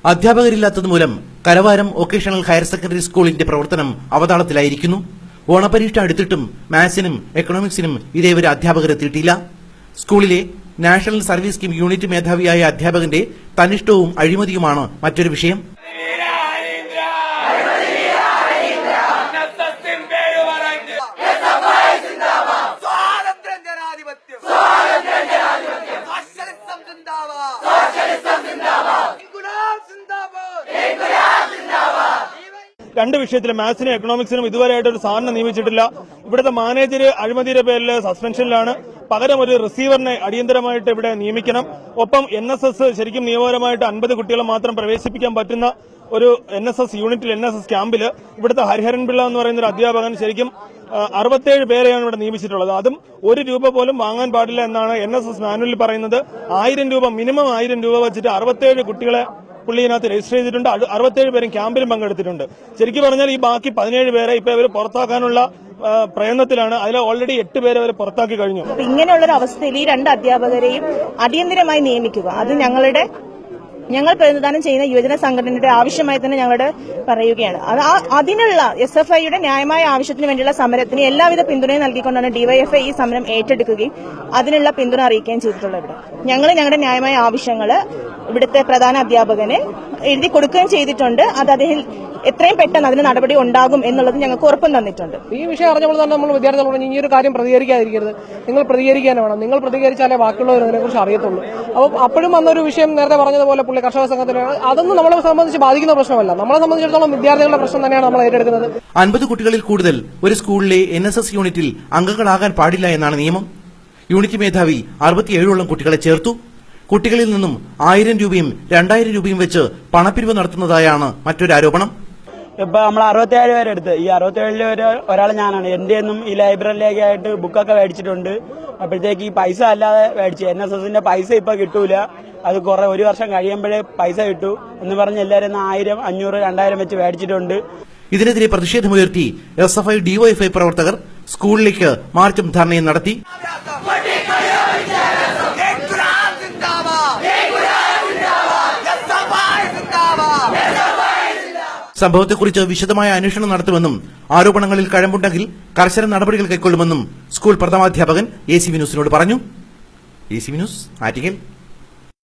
അധ്യാപകരില്ലാത്തതുമൂലം Karavaram vocational higher secondary സ്കൂളിന്റെ പ്രവർത്തനം അവതാളത്തിലായിരിക്കുന്നു. ഓണപരീക്ഷ അടുത്തിട്ടും മാത്സിനും എക്കണോമിക്സിനും ഇതേവരെ അധ്യാപകരെത്തിയിട്ടില്ല. സ്കൂളിലെ നാഷണൽ സർവീസ് സ്കീം യൂണിറ്റ് മേധാവിയായ അധ്യാപകന്റെ തന്നിഷ്ടവും അഴിമതിയുമാണ് മറ്റൊരു വിഷയം. രണ്ട് വിഷയത്തിലും മാത്സിനും എക്കണോമിക്സിനും ഇതുവരെയായിട്ട് ഒരു സാറിനെ നിയമിച്ചിട്ടില്ല. ഇവിടുത്തെ മാനേജർ അഴിമതിയുടെ പേരിൽ സസ്പെൻഷനിലാണ്. പകരം ഒരു റിസീവറിനെ അടിയന്തരമായിട്ട് ഇവിടെ നിയമിക്കണം. ഒപ്പം NSS ശരിക്കും നിയമപരമായിട്ട് 50 കുട്ടികളെ മാത്രം പ്രവേശിപ്പിക്കാൻ പറ്റുന്ന ഒരു NSS യൂണിറ്റിൽ NSS ക്യാമ്പിൽ ഇവിടുത്തെ ഹരിഹരൻ പിള്ള എന്ന് പറയുന്ന ഒരു അധ്യാപകൻ ശരിക്കും 67 പേരെയാണ് ഇവിടെ നിയമിച്ചിട്ടുള്ളത്. അതും ₹1 പോലും വാങ്ങാൻ പാടില്ല എന്നാണ് NSS മാനുവലിൽ പറയുന്നത്. 1000 രൂപ മിനിമം 1000 രൂപ വെച്ചിട്ട് 67 കുട്ടികളെ പുള്ളി ഇതിനകത്ത് രജിസ്റ്റർ ചെയ്തിട്ടുണ്ട്. 67 പേരും ക്യാമ്പിലും പങ്കെടുത്തിട്ടുണ്ട്. ശരിക്കും പറഞ്ഞാൽ ഈ ബാക്കി 17 പേരെ ഇപ്പൊ ഇവർ പുറത്താക്കാനുള്ള പ്രയത്നത്തിലാണ്. അതിൽ ഓൾറെഡി 8 പേരെ അവർ പുറത്താക്കി കഴിഞ്ഞു. ഇങ്ങനെയുള്ളൊരു അവസ്ഥയിൽ ഈ 2 അധ്യാപകരെയും അടിയന്തരമായി നിയമിക്കുക, അത് ഞങ്ങൾ പ്രതിനിധാനം ചെയ്യുന്ന യുവജന സംഘടനയുടെ ആവശ്യമായി തന്നെ ഞങ്ങളുടെ പറയുകയാണ്. അതിനുള്ള SFIയുടെ ന്യായമായ ആവശ്യത്തിന് വേണ്ടിയുള്ള സമരത്തിന് എല്ലാവിധ പിന്തുണയും നൽകിക്കൊണ്ടാണ് DYFI ഈ സമരം ഏറ്റെടുക്കുകയും അതിനുള്ള പിന്തുണ അറിയിക്കുകയും ചെയ്തിട്ടുള്ളത്. ഞങ്ങൾ ഞങ്ങളുടെ ന്യായമായ ആവശ്യങ്ങൾ ഇവിടുത്തെ പ്രധാന അധ്യാപകന് എഴുതി കൊടുക്കുകയും ചെയ്തിട്ടുണ്ട്. അത് അദ്ദേഹം എത്രയും പെട്ടെന്ന് അതിന് നടപടി ഉണ്ടാകും എന്നുള്ളത് ഞങ്ങൾക്ക് ഉറപ്പും തന്നിട്ടുണ്ട്. ഈ വിഷയം അറിഞ്ഞപ്പോൾ തന്നെ നമ്മൾ വിദ്യാർത്ഥികളോട് ഈ ഒരു കാര്യം പ്രതികരിക്കാതിരിക്കരുത്, നിങ്ങൾ പ്രതികരിക്കാനേ വേണം. നിങ്ങൾ പ്രതികരിച്ചാലേ ബാക്കിയുള്ളവർ അതിനെക്കുറിച്ച് അറിയത്തുള്ളൂ. അപ്പോൾ അപ്പോഴും വന്നൊരു വിഷയം നേരത്തെ പറഞ്ഞതുപോലെ പുള്ളി കർഷക സംഘത്തിന് അതൊന്നും നമ്മളെ സംബന്ധിച്ച് ബാധിക്കുന്ന പ്രശ്നമല്ല. നമ്മളെ സംബന്ധിച്ചിടത്തോളം വിദ്യാർത്ഥികളുടെ പ്രശ്നം തന്നെയാണ് നമ്മൾ ഏറ്റെടുക്കുന്നത്. 50 കുട്ടികളിൽ കൂടുതൽ ഒരു സ്കൂളിലെ NSS യൂണിറ്റിൽ അംഗങ്ങളാകാൻ പാടില്ല എന്നാണ് നിയമം. യൂണിറ്റ് മേധാവി 67 കുട്ടികളെ ചേർത്തു. കുട്ടികളിൽ നിന്നും 1000 രൂപയും 2000 രൂപയും വെച്ച് പണപ്പിരിവ് നടത്തുന്നതായാണ് മറ്റൊരു ആരോപണം. ഇപ്പൊ നമ്മൾ 67 പേരെ എടുത്ത് ഈ 67 ഒരാൾ ഞാനാണ്. എന്റെ ഒന്നും ഈ ലൈബ്രറിയിലേക്കായിട്ട് ബുക്കൊക്കെ മേടിച്ചിട്ടുണ്ട്. അപ്പോഴത്തേക്ക് ഈ പൈസ അല്ലാതെ മേടിച്ചു. NSSന്റെ പൈസ ഇപ്പൊ കിട്ടൂല, അത് ഒരു വർഷം കഴിയുമ്പോഴേ പൈസ കിട്ടൂ എന്ന് പറഞ്ഞ് എല്ലാവരും 1000, 500, 2000 വെച്ച് മേടിച്ചിട്ടുണ്ട്. ഇതിനെതിരെ പ്രതിഷേധമുയർത്തി SFI DYFI പ്രവർത്തകർ സ്കൂളിലേക്ക് മാർച്ചും ധർണയും നടത്തി. സംഭവത്തെക്കുറിച്ച് വിശദമായ അന്വേഷണം നടത്തുമെന്നും ആരോപണങ്ങളിൽ കഴമ്പുണ്ടെങ്കിൽ കർശന നടപടികൾ കൈക്കൊള്ളുമെന്നും സ്കൂൾ പ്രഥമാധ്യാപകൻ ACV ന്യൂസിനോട് പറഞ്ഞു. ACV news, Attingal.